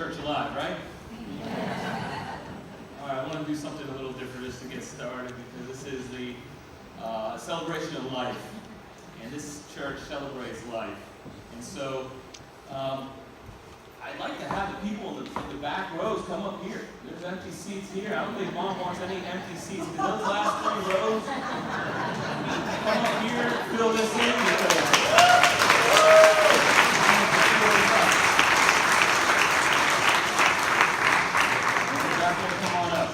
church alive, right? All right, I want to do something a little different just to get started because this is the celebration of life. And this church celebrates life. And so I'd like to have the people in the back rows come up here. There's empty seats here. I don't think Mom wants any empty seats. Because those last 3 rows, come up here, fill this in. Come on up.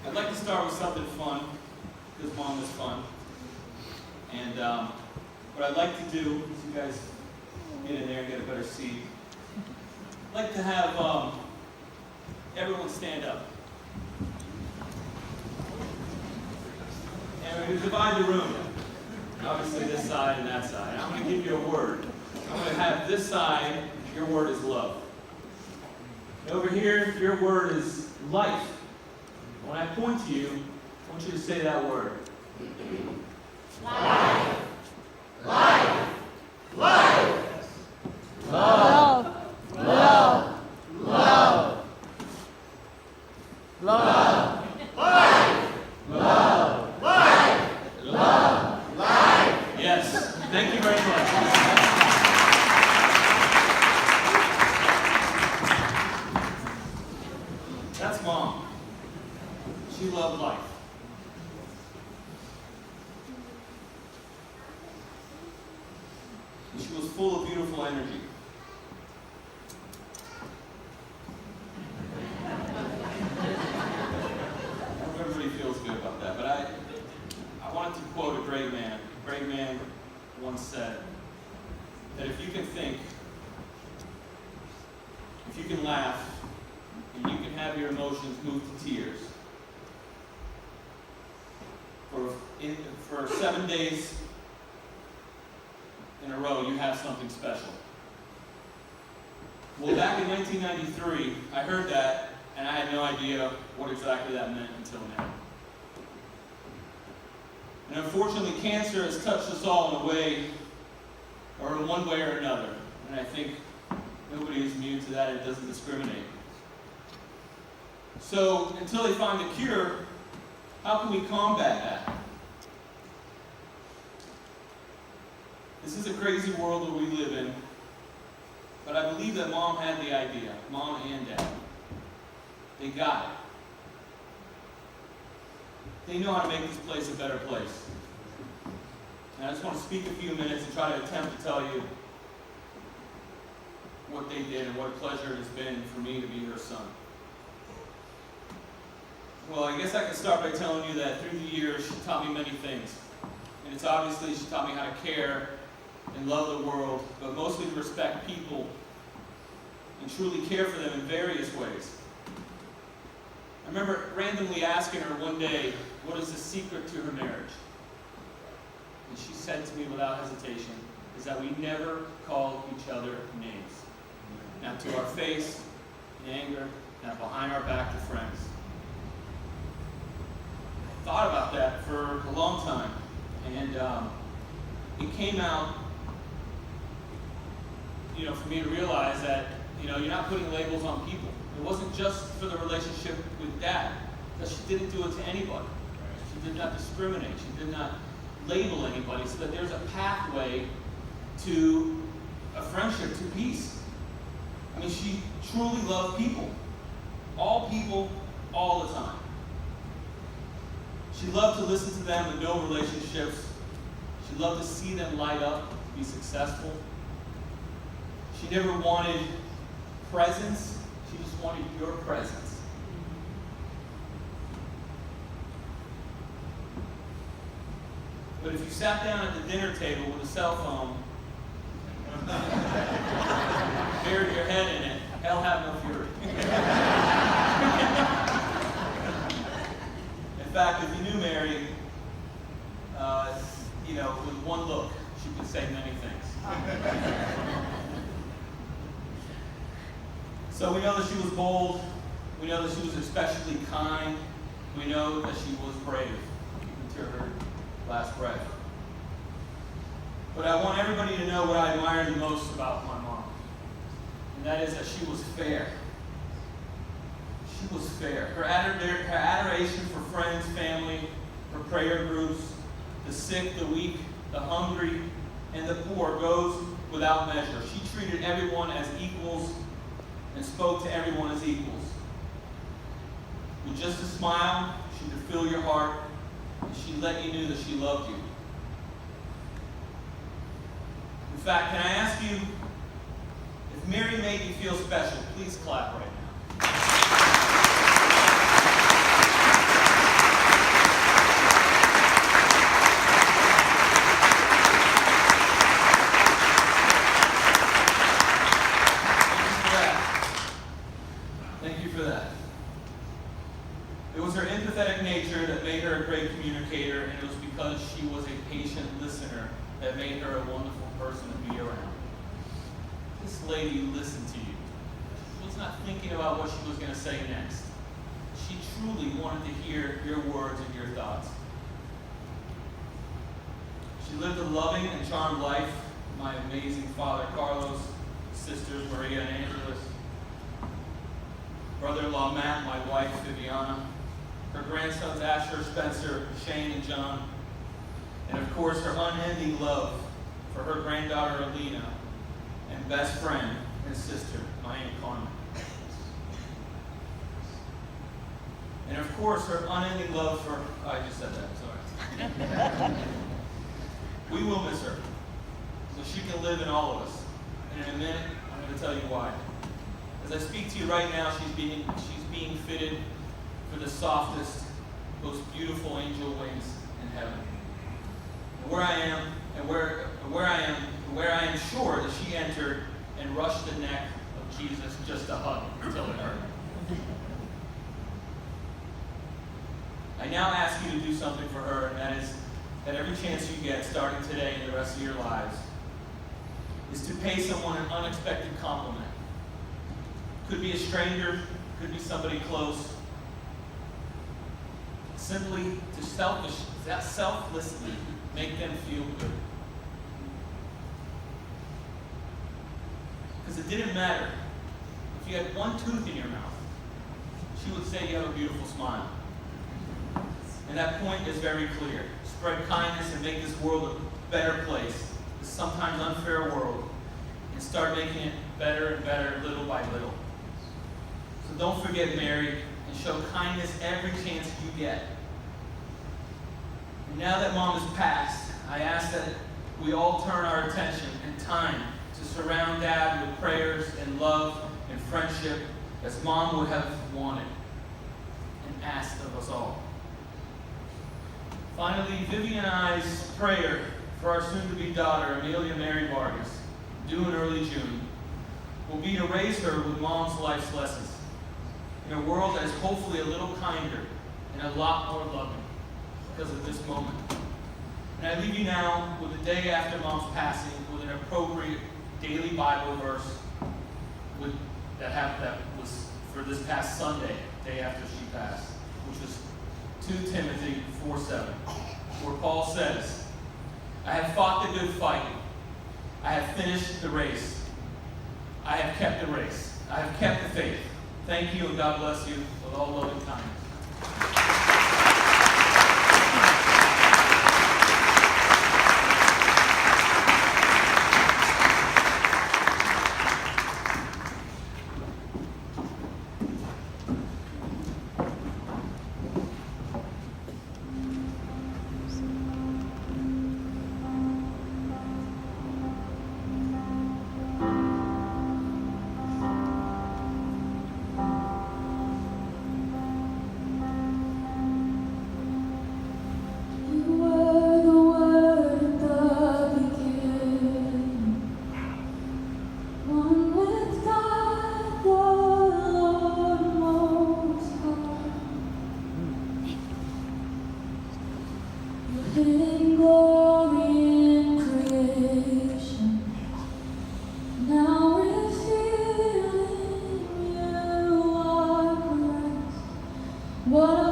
I'd like to start with something fun, because Mom is fun. And what I'd like to do, is you guys get in there and get a better seat, I'd like to have everyone stand up. And we're going to divide the room. Obviously this side and that side. And I'm going to give you a word. I'm going to have this side, your word is love. And over here, your word is life. When I point to you, I want you to say that word. Life. Life. Life. Love. Love. Love. Love. Life. Love. Life. Love. Life. Yes. Thank you very much. That's Mom. She loved life. And she was full of beautiful energy. I hope everybody feels good about that. But I wanted to quote a great man. A great man once said that if you can think, if you can laugh, and you can have your emotions move to tears, for 7 days in a row, you have something special. Well, back in 1993, I heard that, and I had no idea what exactly that meant until now. And unfortunately, cancer has touched us all in a way, or in one way or another. And I think nobody is immune to that. It doesn't discriminate. So, until they find a cure, how can we combat that? This is a crazy world that we live in, but I believe that Mom had the idea, Mom and Dad. They got it. They know how to make this place a better place. And I just want to speak a few minutes and try to attempt to tell you what they did and what a pleasure it has been for me to be her son. Well, I guess I can start by telling you that through the years, she taught me many things. And it's obviously she taught me how to care and love the world, but mostly to respect people and truly care for them in various ways. I remember randomly asking her one day, what is the secret to her marriage? And she said to me without hesitation, is that we never called each other names. Not to our face, in anger, not behind our back to friends. I thought about that for a long time, and it came out, for me to realize that, you're not putting labels on people. It wasn't just for the relationship with Dad, because she didn't do it to anybody. She did not discriminate. She did not label anybody, so that there's a pathway to a friendship, to peace. I mean, she truly loved people, all the time. She loved to listen to them and build relationships. She loved to see them light up, be successful. She never wanted presents. She just wanted your presence. But if you sat down at the dinner table with a cell phone, buried your head in it, hell have no fury. In fact, if you knew Mary, with one look, she could say many things. So we know that she was bold. We know that she was especially kind. We know that she was brave, even to her last breath. But I want everybody to know what I admire the most about my mom. And that is that she was fair. She was fair. Her adoration for friends, family, her prayer groups, the sick, the weak, the hungry, and the poor goes without measure. She treated everyone as equals and spoke to everyone as equals. With just a smile, she could fill your heart, and she let you know that she loved you. In fact, can I ask you, if Mary made you feel special, please clap right now. Thank you for that. It was her empathetic nature that made her a great communicator, and it was because she was a patient listener that made her a wonderful person to be around. This lady listened to you. She was not thinking about what she was going to say next. She truly wanted to hear your words and your thoughts. She lived a loving and charmed life. My amazing father, Carlos, sisters, Maria and Angeles, brother-in-law, Matt, my wife, Viviana, her grandsons, Asher, Spencer, Shane, and John, and of course, her unending love for her granddaughter, Alina, and best friend and sister, my Aunt Carmen. And of course, her unending love for, I just said that, sorry. We will miss her, so she can live in all of us. And in a minute, I'm going to tell you why. As I speak to you right now, she's being fitted for the softest, most beautiful angel wings in heaven. And where I am sure that she entered and rushed the neck of Jesus just to hug until it hurt. I now ask you to do something for her, and that is that every chance you get, starting today and the rest of your lives, is to pay someone an unexpected compliment. Could be a stranger, could be somebody close. Simply to selflessly make them feel good. Because it didn't matter. If you had one tooth in your mouth, she would say you have a beautiful smile. And that point is very clear. Spread kindness and make this world a better place, this sometimes unfair world, and start making it better and better little by little. So don't forget Mary, and show kindness every chance you get. And now that Mom has passed, I ask that we all turn our attention and time to surround Dad with prayers and love and friendship as Mom would have wanted and asked of us all. Finally, Vivian and I's prayer for our soon-to-be daughter, Amelia Mary Vargas, due in early June, will be to raise her with Mom's life's lessons in a world that is hopefully a little kinder and a lot more loving because of this moment. And I leave you now with the day after Mom's passing with an appropriate daily Bible verse that was for this past Sunday, day after she passed, which was 2 Timothy 4:7, where Paul says, I have fought the good fight. I have finished the race. I have kept the race. I have kept the faith. Thank you, and God bless you with all loving kindness. Hidden glory in creation, now revealing you are Christ. What